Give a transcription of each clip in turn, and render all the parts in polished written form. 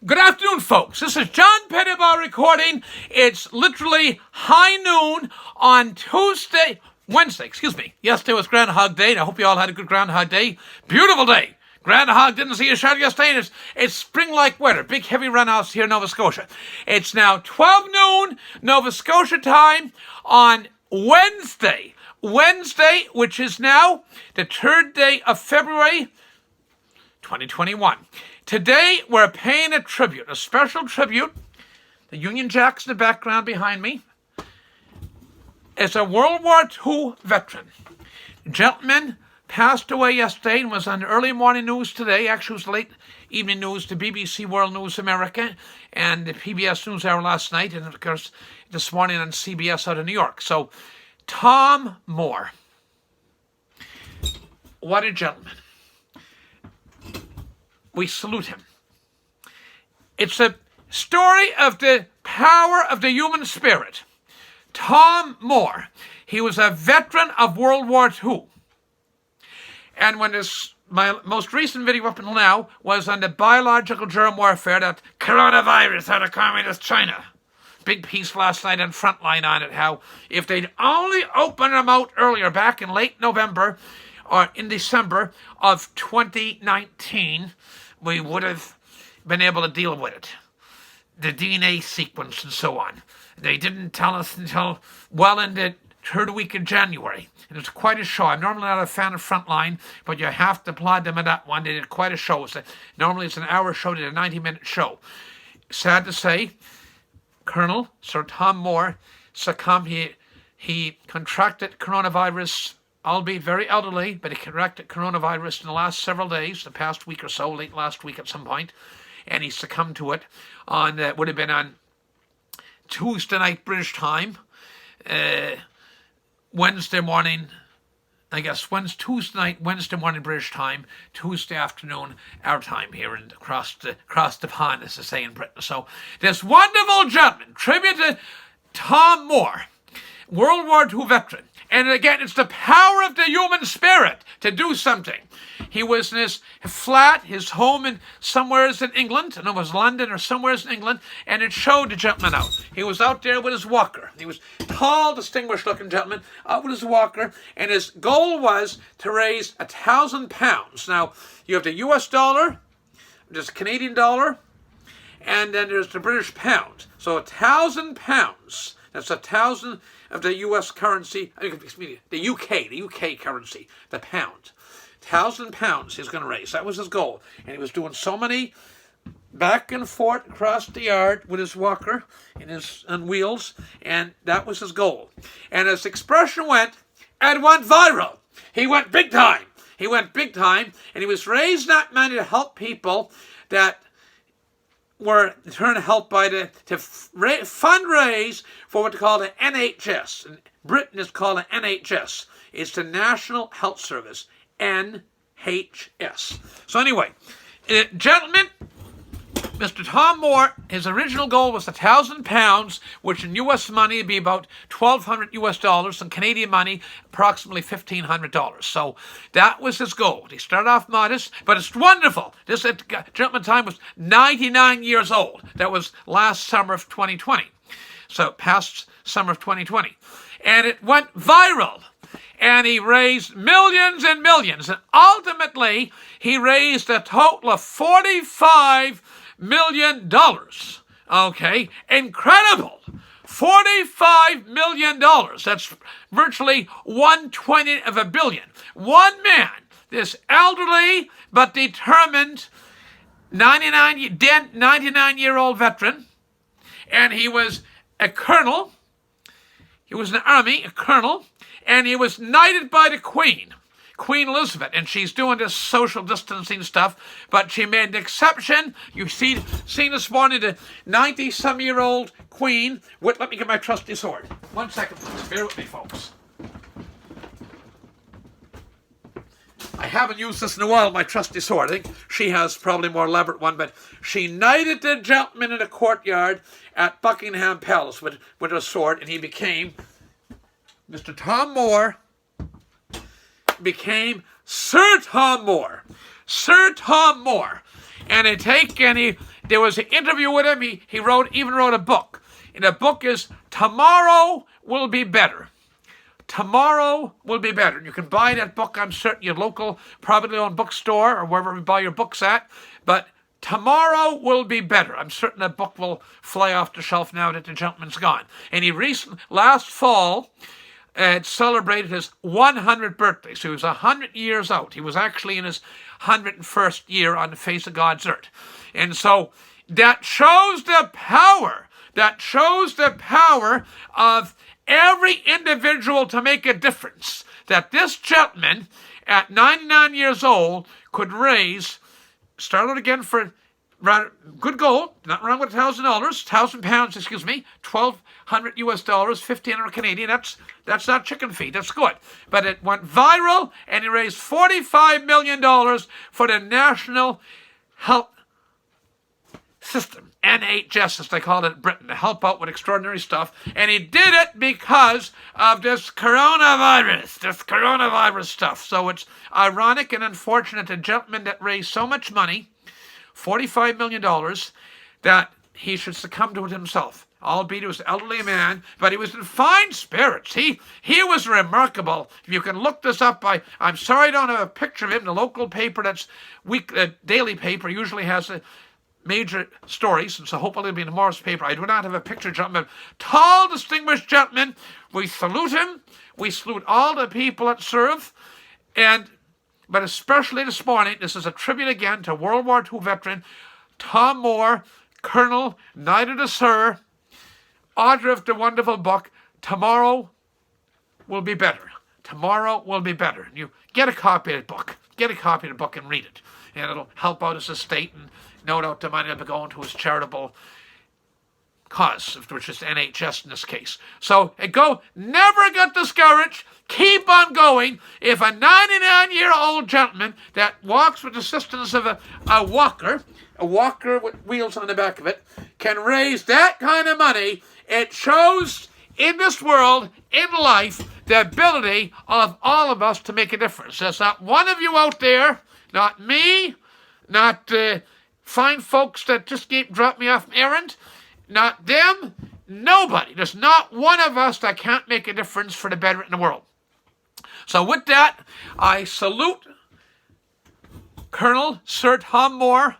Good afternoon, folks. This is John Pettipas recording. It's literally high noon on Wednesday. Yesterday was Groundhog Day, and I hope you all had a good Groundhog Day. Beautiful day. Groundhog didn't see a shadow yesterday, and it's spring-like weather. Big, heavy runoffs here in Nova Scotia. It's now 12 noon, Nova Scotia time on Wednesday, which is now the 3rd day of February, 2021. Today, we're paying a special tribute. The Union Jack's in the background behind me. It's a World War II veteran. The gentleman passed away yesterday and was on the early morning news today. Actually, it was late evening news to BBC World News America and the PBS NewsHour last night, and of course, this morning on CBS out of New York. So, Tom Moore. What a gentleman. We salute him. It's a story of the power of the human spirit. Tom Moore, he was a veteran of World War II. And when my most recent video up until now was on the biological germ warfare, that coronavirus out of communist China. Big piece last night on Frontline on it, how if they'd only opened them out earlier, back in late November or in December of 2019, we would have been able to deal with it. The DNA sequence and so on. They didn't tell us until well in the 3rd week of January. It was quite a show. I'm normally not a fan of Frontline, but you have to applaud them on that one. They did quite a show. Normally it's an hour show. They did a 90-minute show. Sad to say, Colonel Sir Tom Moore succumbed. He contracted coronavirus, albeit very elderly, but he contracted coronavirus in the last several days, the past week or so, late last week at some point, and he succumbed to it on, would have been on Tuesday night British time, Wednesday morning, I guess, Tuesday night, Wednesday morning British time, Tuesday afternoon our time here and across the pond, as they say in Britain. So this wonderful gentleman, tribute to Tom Moore, World War II veteran. And again, it's the power of the human spirit to do something. He was in his flat, his home in somewheres in England, I know it was London or somewheres in England, and it showed the gentleman out. He was out there with his walker. He was tall, distinguished-looking gentleman, out with his walker, and his goal was to raise £1,000. Now, you have the US dollar, there's the Canadian dollar, and then there's the British pound. So £1,000. That's 1,000 of the U.S. currency, the UK currency, the pound. £1,000 he's going to raise. That was his goal. And he was doing so many back and forth across the yard with his walker on wheels, and that was his goal. And his expression went viral. He went big time. And he was raising that money to help people that were trying to help to fundraise for what they call the NHS. In Britain, it's called the NHS. It's the National Health Service, NHS. So anyway, gentlemen, Mr. Tom Moore, his original goal was £1,000, which in US money would be about $1,200 US, and Canadian money, approximately $1,500. So that was his goal. He started off modest, but it's wonderful. This gentleman time was 99 years old. That was last summer of 2020. So past summer of 2020. And it went viral. And he raised millions and millions. And ultimately, he raised a total of $45 million. Okay, incredible. $45 million. That's virtually 1/20 of a billion. One man, this elderly but determined 99-year-old veteran, and he was a colonel. He was in the army, a colonel, and he was knighted by the Queen Elizabeth, and she's doing this social distancing stuff, but she made an exception. You've seen this morning the 90-some-year-old Queen. Let me get my trusty sword. 1 second, please. Bear with me, folks. I haven't used this in a while, my trusty sword. I think she has probably a more elaborate one, but she knighted the gentleman in the courtyard at Buckingham Palace with her sword, and he became, Mr. Tom Moore, became Sir Tom Moore. Sir Tom Moore. And he there was an interview with him. He even wrote a book. And the book is Tomorrow Will Be Better. Tomorrow Will Be Better. And you can buy that book, I'm certain, your local privately owned bookstore or wherever you buy your books at. But Tomorrow Will Be Better. I'm certain that book will fly off the shelf now that the gentleman's gone. And he last fall, celebrated his 100th birthday. So he was 100 years out. He was actually in his 101st year on the face of God's earth. And so that shows the power. That shows the power of every individual to make a difference. That this gentleman, at 99 years old, could raise, start out again for good gold, not wrong with $1,000, £1,000, excuse me, $1,200 US, $1,500 Canadian. That's not chicken feed. That's good. But it went viral, and he raised $45 million for the National Health System, NHS as they call it in Britain, to help out with extraordinary stuff. And he did it because of this coronavirus stuff. So it's ironic and unfortunate, a gentleman that raised so much money, $45 million, that he should succumb to it himself. Albeit he was an elderly man, but he was in fine spirits. He was remarkable. If you can look this up, I'm sorry I don't have a picture of him. The local paper, that's daily paper, usually has a major stories, and so hopefully it'll be in tomorrow's paper. I do not have a picture, gentlemen. Tall, distinguished gentleman. We salute him. We salute all the people that serve. But especially this morning, this is a tribute again to World War II veteran Tom Moore, Colonel, Knight of the Sir, author of the wonderful book, Tomorrow Will Be Better. Tomorrow Will Be Better. And you get a copy of the book. Get a copy of the book and read it. And it'll help out his estate, and no doubt the money will be going to his charitable cause, which is NHS in this case. So never get discouraged. Keep on going. If a 99-year-old gentleman that walks with the assistance of a walker with wheels on the back of it, can raise that kind of money, it shows in this world, in life, the ability of all of us to make a difference. There's not one of you out there, not me, not fine folks that just drop me off an errand, not them, nobody. There's not one of us that can't make a difference for the better in the world. So with that, I salute Colonel Sir Tom Moore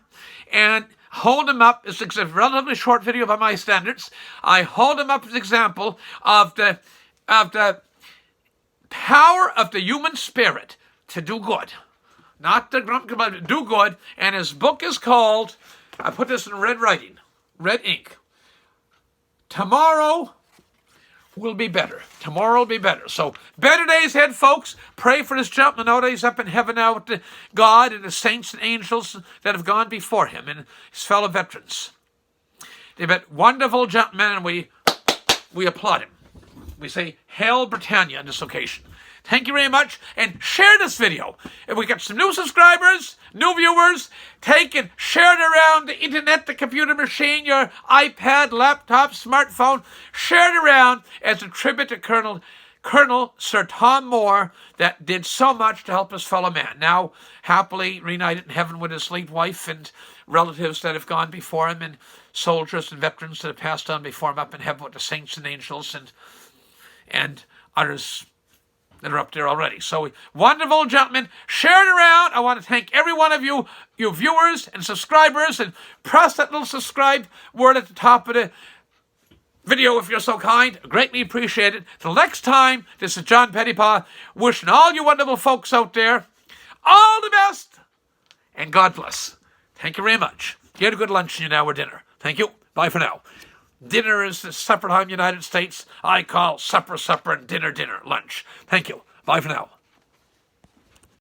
and hold him up. It's a relatively short video by my standards. I hold him up as an example of the power of the human spirit to do good. Not the grumpy, but do good. And his book is called, I put this in red writing, red ink, Tomorrow Will Be Better. Tomorrow will be better. So, better days ahead, folks. Pray for this gentleman now that he's up in heaven now with the God and the saints and angels that have gone before him and his fellow veterans. They've been wonderful gentlemen, and we applaud him. We say, Hail Britannia on this occasion. Thank you very much, and share this video. If we get some new subscribers, new viewers, take and share it around the internet, the computer machine, your iPad, laptop, smartphone. Share it around as a tribute to Colonel Sir Tom Moore that did so much to help his fellow man. Now, happily reunited in heaven with his late wife and relatives that have gone before him, and soldiers and veterans that have passed on before him up in heaven with the saints and angels and others that are up there already. So, wonderful gentlemen, share it around. I want to thank every one of you viewers and subscribers, and press that little subscribe word at the top of the video if you're so kind. Greatly appreciate it. Till next time, this is John Pettipas, wishing all you wonderful folks out there all the best, and God bless. Thank you very much. Get a good lunch now or dinner. Thank you. Bye for now. Dinner is the supper time in the United States. I call supper, and dinner, lunch. Thank you. Bye for now.